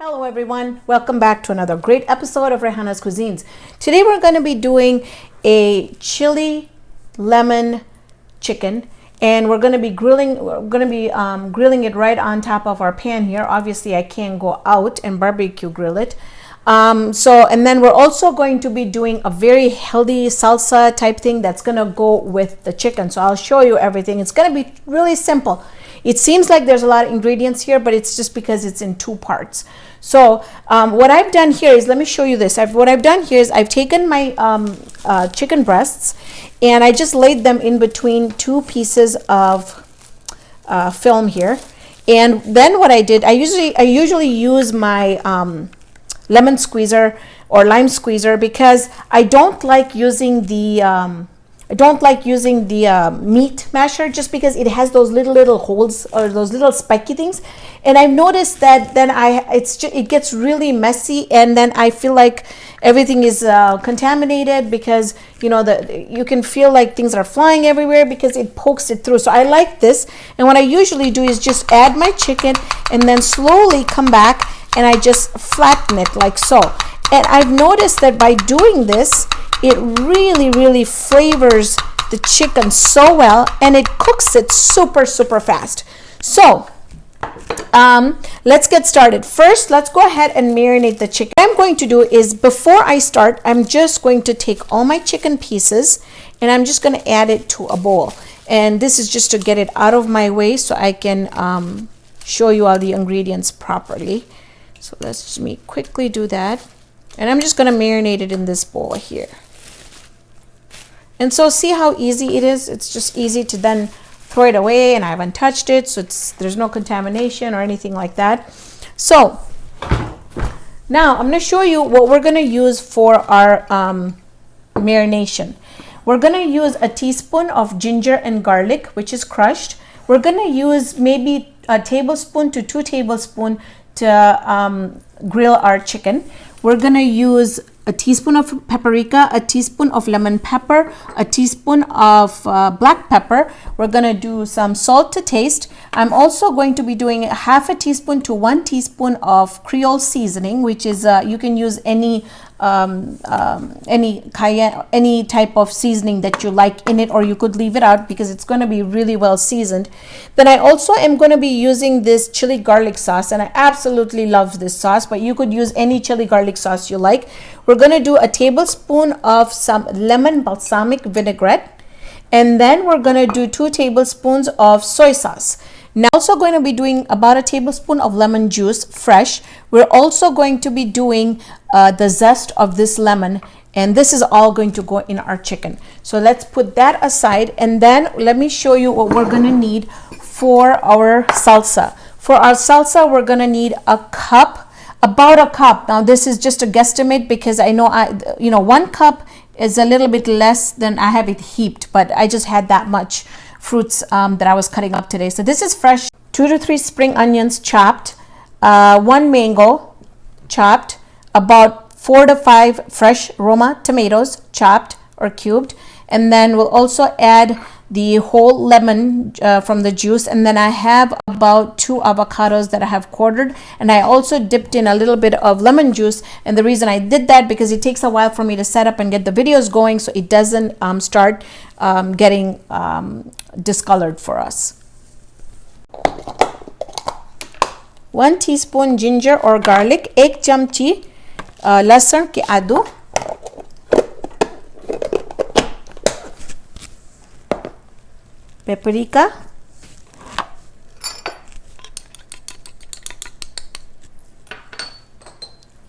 Hello everyone, welcome back to another great episode of Raihana's Cuisines. Today we're going to be doing a chili lemon chicken, and we're going to be grilling it right on top of our pan here. Obviously I can't go out and barbecue grill it. And then we're also going to be doing a very healthy salsa type thing that's going to go with the chicken. So I'll show you everything. It's going to be really simple. It seems like there's a lot of ingredients here, but it's just because it's in two parts. So what I've done here is, let me show you this. What I've done here is I've taken my chicken breasts and I just laid them in between two pieces of film here. And then what I did, I usually use my lemon squeezer or lime squeezer because I don't like using the meat masher, just because it has those little holes or those little spiky things, and I've noticed that then it gets really messy, and then I feel like everything is contaminated because you can feel like things are flying everywhere because it pokes it through. So I like this, and what I usually do is just add my chicken and then slowly come back and I just flatten it like so. And I've noticed that by doing this, it really flavors the chicken so well, and it cooks it super fast. So let's get started. First, let's go ahead and marinate the chicken. What I'm going to do is, before I start, I'm just going to take all my chicken pieces and I'm just going to add it to a bowl. And this is just to get it out of my way so I can show you all the ingredients properly. So let's just quickly do that. And I'm just going to marinate it in this bowl here. And so see how easy it is? It's just easy to then throw it away, and I haven't touched it, so there's no contamination or anything like that. So now I'm going to show you what we're going to use for our marination. We're going to use a teaspoon of ginger and garlic, which is crushed. We're going to use maybe a tablespoon to 2 tablespoons to grill our chicken. We're going to use a teaspoon of paprika, a teaspoon of lemon pepper, a teaspoon of black pepper. We're going to do some salt to taste. I'm also going to be doing half a teaspoon to 1 teaspoon of Creole seasoning, which is you can use any Cayenne, any type of seasoning that you like in it, or you could leave it out because it's going to be really well seasoned. Then I also am going to be using this chili garlic sauce, and I absolutely love this sauce, but you could use any chili garlic sauce you like. We're going to do a tablespoon of some lemon balsamic vinaigrette, and then we're going to do 2 tablespoons of soy sauce. Now also going to be doing about a tablespoon of lemon juice fresh. We're also going to be doing the zest of this lemon, and this is all going to go in our chicken. So let's put that aside, and then let me show you what we're going to need for our salsa. For our salsa, we're going to need a cup, about a cup. Now this is just a guesstimate because I know 1 cup is a little bit less than I have it heaped, but I just had that much fruits that I was cutting up today. So this is fresh. 2 to 3 spring onions chopped, 1 mango chopped, about 4 to 5 fresh Roma tomatoes chopped or cubed, and then we'll also add the whole lemon from the juice, and then I have about 2 avocados that I have quartered, and I also dipped in a little bit of lemon juice. And the reason I did that, because it takes a while for me to set up and get the videos going, so it doesn't start getting discolored for us. 1 teaspoon ginger or garlic, 1 chamchi लहसुन के आदू, paprika,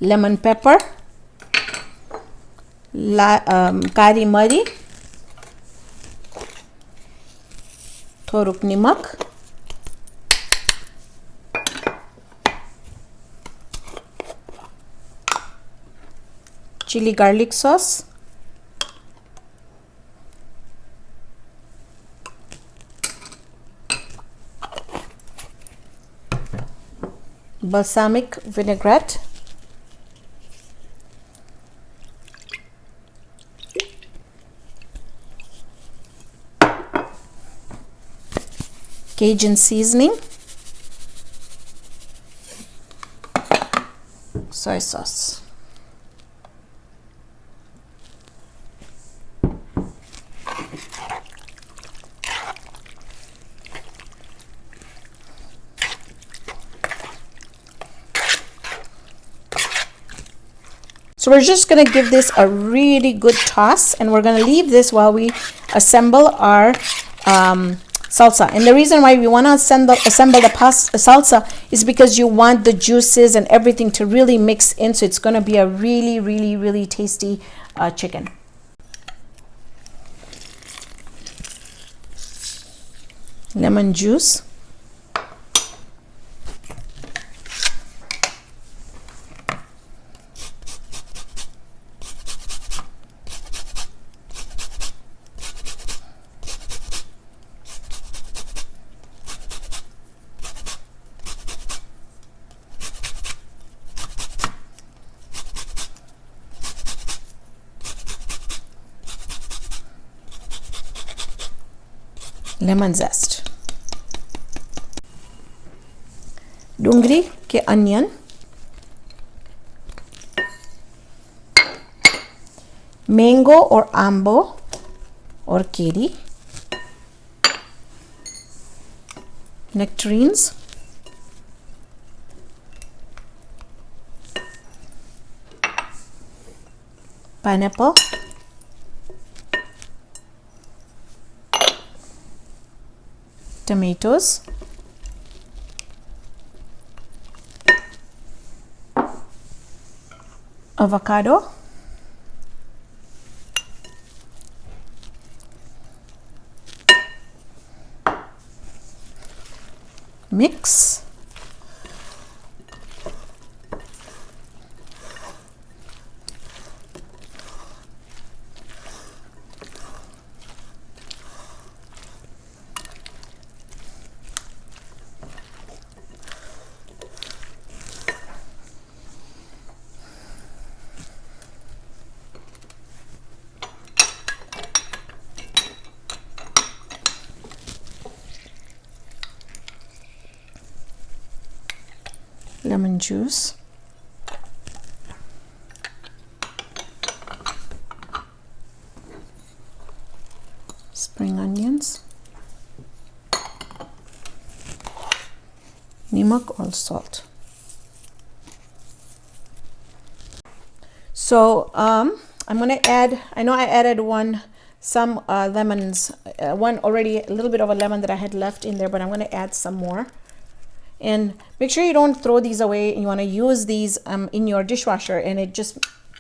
lemon pepper, कारी मरी, थोड़ुक नमक, chili garlic sauce, balsamic vinaigrette, Cajun seasoning, soy sauce. So we're just going to give this a really good toss, and we're going to leave this while we assemble our salsa. And the reason why we want to assemble the salsa is because you want the juices and everything to really mix in, so it's going to be a really, really, really tasty chicken. Lemon juice. Lemon zest. Dungri ke onion. Mango or ambo or kiri. Nectarines. Pineapple. Tomatoes, avocado, mix, lemon juice, spring onions, nimak or salt. So I'm going to add, I know I added some lemons, one already, a little bit of a lemon that I had left in there, but I'm going to add some more. And make sure you don't throw these away. You want to use these in your dishwasher, and it just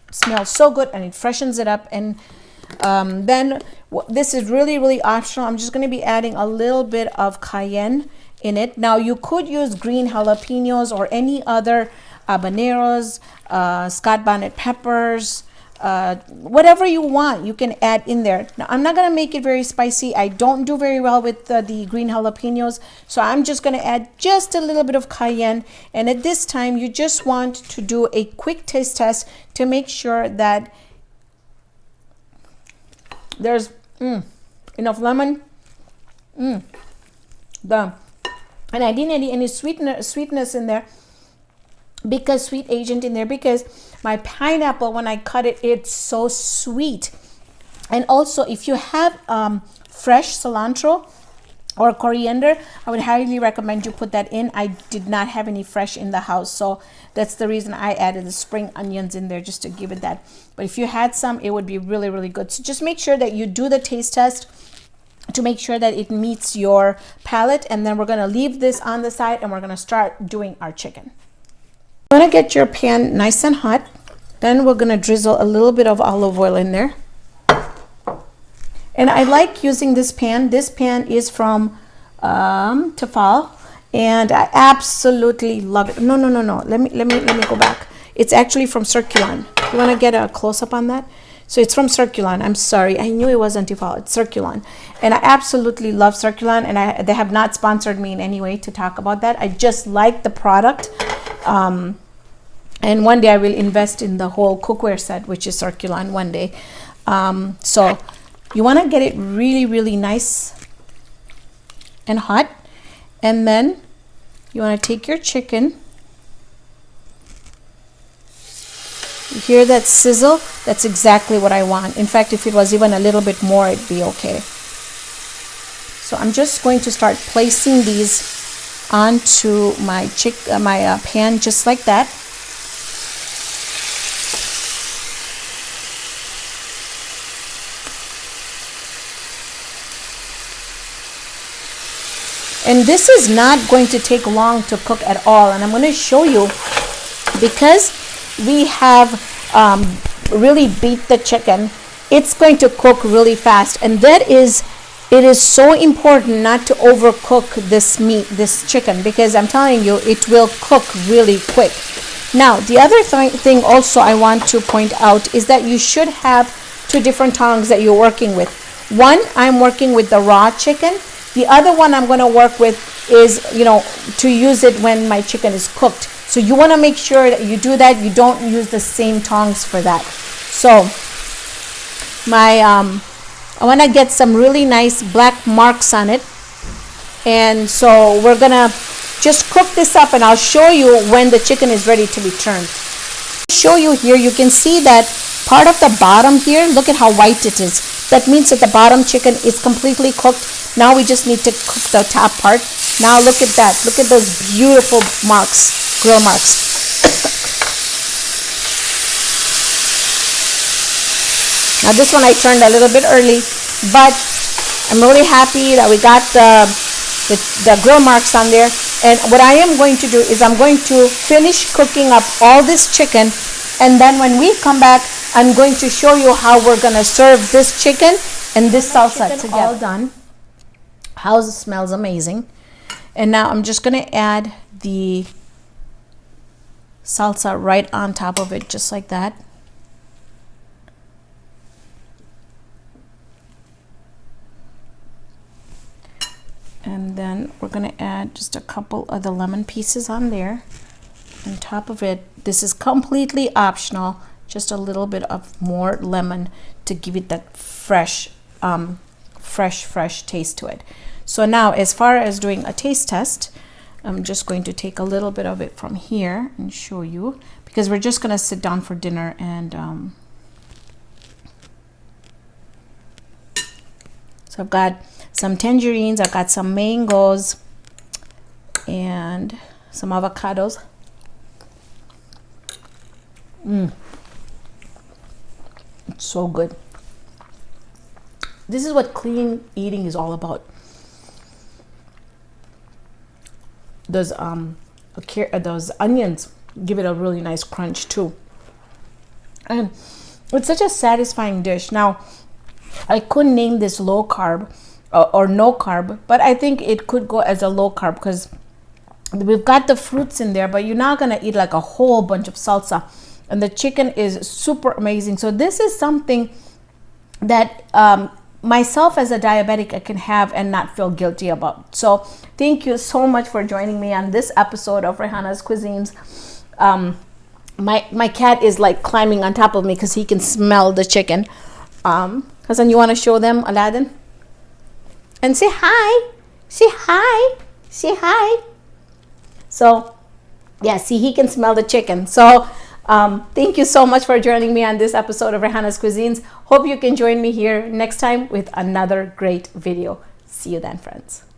smells so good and it freshens it up. And then this is really, really optional. I'm just going to be adding a little bit of cayenne in it. Now you could use green jalapenos or any other habaneros, Scott bonnet peppers, whatever you want, you can add in there. Now I'm not going to make it very spicy. I don't do very well with the green jalapenos, so I'm just going to add just a little bit of cayenne. And at this time you just want to do a quick taste test to make sure that there's enough lemon, and I didn't add any sweetness in there, because sweet agent in there, because my pineapple, when I cut it, it's so sweet. And also if you have fresh cilantro or coriander, I would highly recommend you put that in. I did not have any fresh in the house, so that's the reason I added the spring onions in there, just to give it that. But if you had some, it would be really, really good. So just make sure that you do the taste test to make sure that it meets your palate, and then we're going to leave this on the side and we're going to start doing our chicken. You want to get your pan nice and hot. Then we're going to drizzle a little bit of olive oil in there. And I like using this pan. This pan is from Tefal, and I absolutely love it. No. Let me go back. It's actually from Circulon. You want to get a close up on that? So it's from Circulon. I'm sorry, I knew it wasn't Tefal. It's Circulon, and I absolutely love Circulon. And they have not sponsored me in any way to talk about that. I just like the product. And one day I will invest in the whole cookware set, which is Circulon, one day. So you want to get it really, really nice and hot, and then you want to take your chicken You hear that sizzle? That's exactly what I want. In fact, if it was even a little bit more, it'd be okay. So I'm just going to start placing these onto my pan just like that. And this is not going to take long to cook at all. And I'm going to show you, because we have really beat the chicken, it's going to cook really fast. And it is so important not to overcook this meat, this chicken, because I'm telling you, it will cook really quick. Now, the other thing also I want to point out is that you should have 2 different tongs that you're working with. One, I'm working with the raw chicken. The other one I'm going to work with is, to use it when my chicken is cooked. So you want to make sure that you do that. You don't use the same tongs for that. So I want to get some really nice black marks on it. And so we're going to just cook this up, and I'll show you when the chicken is ready to be turned. Show you here, you can see that part of the bottom here, look at how white it is. That means that the bottom chicken is completely cooked. Now we just need to cook the top part. Now look at that. Look at those beautiful marks, grill marks. Now this one I turned a little bit early, but I'm really happy that we got the grill marks on there. And what I am going to do is I'm going to finish cooking up all this chicken, and then when we come back, I'm going to show you how we're going to serve this chicken and this salsa together. All done. How it smells amazing. And now I'm just going to add the salsa right on top of it, just like that. And then we're going to add just a couple of the lemon pieces on there on top of it. This is completely optional, just a little bit of more lemon to give it that fresh taste to it. So now, as far as doing a taste test, I'm just going to take a little bit of it from here and show you, because we're just going to sit down for dinner. And so I've got some tangerines, I've got some mangoes, and some avocados. It's so good. This is what clean eating is all about. Those onions give it a really nice crunch too, and it's such a satisfying dish. Now, I couldn't name this low carb or no carb, but I think it could go as a low carb because we've got the fruits in there, but you're not gonna eat like a whole bunch of salsa, and the chicken is super amazing. So this is something that myself as a diabetic I can have and not feel guilty about. So thank you so much for joining me on this episode of Raihana's Cuisines. My cat is like climbing on top of me because he can smell the chicken. Hassan, you want to show them Aladdin? And say hi. Say hi. Say hi. So yeah, see, he can smell the chicken. So thank you so much for joining me on this episode of Raihana's Cuisines. Hope you can join me here next time with another great video. See you then, friends.